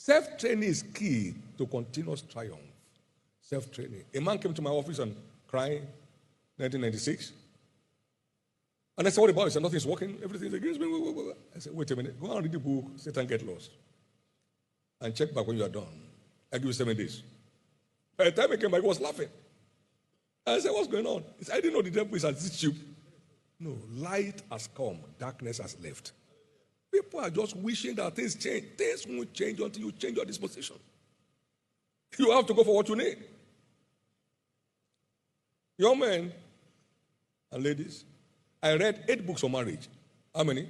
Self-training is key to continuous triumph. Self-training. A man came to my office and crying, 1996. And I said, what about it? He said, nothing's working. Everything's against me. I said, wait a minute. Go and read the book, Satan Get Lost. And check back when you are done. I give you 7 days. By the time he came back, he was laughing. I said, what's going on? He said, I didn't know the devil is at you. No, light has come. Darkness has left. People are just wishing that things change. Things won't change until you change your disposition. You have to go for what you need. Young men and ladies, I read 8 books on marriage. How many?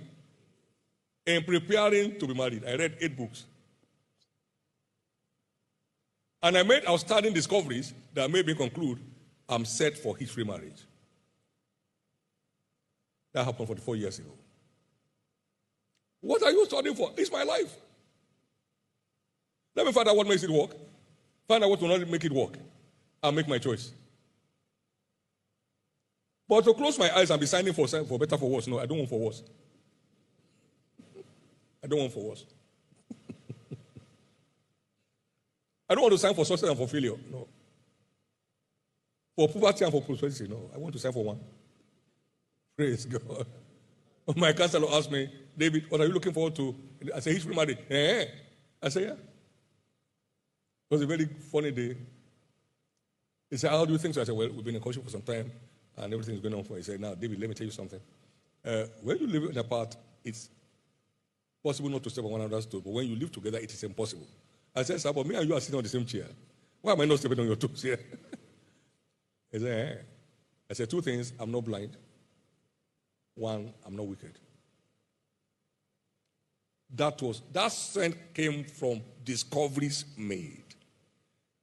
In preparing to be married, I read 8 books. And I made outstanding discoveries that made me conclude I'm set for history marriage. That happened 44 years ago. What are you studying for? It's my life. Let me find out what makes it work. Find out what will not make it work. I'll make my choice. But to close my eyes and be signing for better, for worse, no, I don't want for worse. I don't want for worse. I don't want to sign for success and for failure, no. For poverty and for prosperity, no. I want to sign for one. Praise God. My counselor asked me, David, what are you looking forward to? I said, history marriage. I said, yeah. It was a very funny day. He said, how do you think so? I said, well, we've been in courtship for some time, and everything's going on for. He said, now, David, let me tell you something. When you live apart, it's possible not to step on one another's toes, but when you live together, it is impossible. I said, sir, but me and you are sitting on the same chair. Why am I not stepping on your toes here? He said, I said, 2 things. I'm not blind. 1, I'm not wicked. That strength came from discoveries made.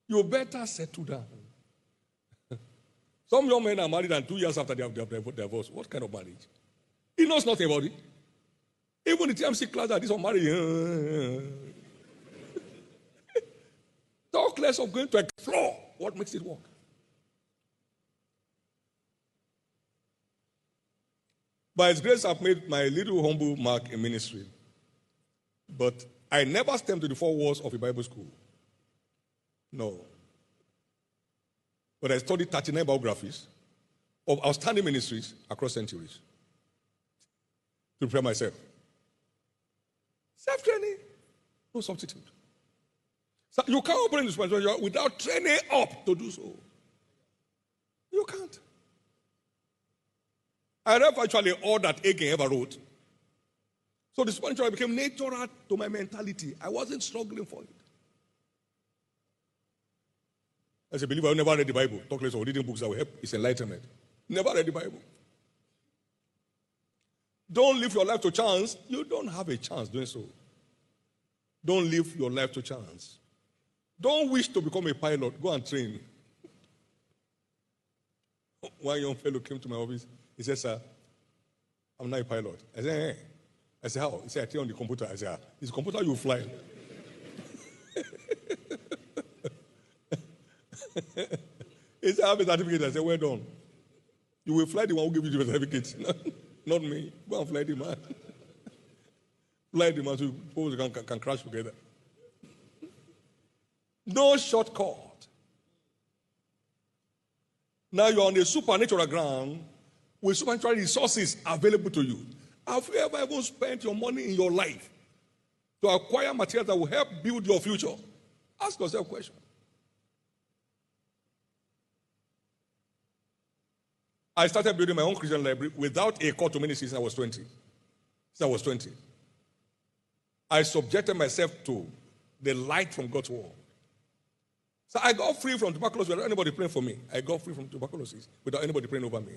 You better settle down. Some young men are married and 2 years after they have divorced. What kind of marriage? He knows nothing about it. Even the TMC class that is on marriage. Talk less of going to explore what makes it work. By His grace, I've made my little humble mark in ministry. But I never stepped to the 4 walls of a Bible school. No. But I studied 39 biographies of outstanding ministries across centuries to prepare myself. Self-training, no substitute. So you can't operate in the spiritual without training up to do so. You can't. I read virtually all that Aiken ever wrote. So the spiritual became natural to my mentality. I wasn't struggling for it. As a believer, I never read the Bible. Talk less of reading books that will help. It's enlightenment. Never read the Bible. Don't live your life to chance. You don't have a chance doing so. Don't live your life to chance. Don't wish to become a pilot. Go and train. One young fellow came to my office. He said, sir, I'm not a pilot. I said, hey. I said, how? He said, I turn on the computer. I said, this computer you fly. He said, I have a certificate. I said, well done. You will fly the one who gives you the certificate. Not me. Go and fly the man. Fly the man so people can crash together. No shortcut. Now you're on a supernatural ground with supernatural resources available to you. Have you ever even spent your money in your life to acquire materials that will help build your future? Ask yourself a question. I started building my own Christian library without a call to ministry since I was 20. I subjected myself to the light from God's word. So I got free from tuberculosis without anybody praying for me. I got free from tuberculosis without anybody praying over me.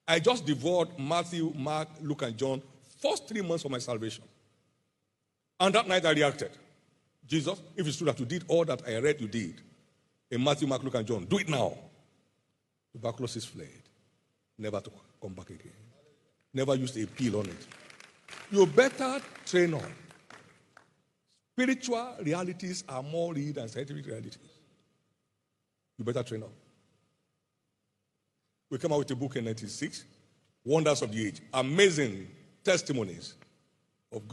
I just devoured Matthew, Mark, Luke, and John first 3 months of my salvation. And that night I reacted. Jesus, if it's true that you did all that I read you did in Matthew, Mark, Luke, and John, do it now. Tuberculosis fled. Never to come back again. Never used a pill on it. You better train on. Spiritual realities are more real than scientific realities. You better train on. We came out with a book in 1996, Wonders of the Age. Amazing testimonies of God.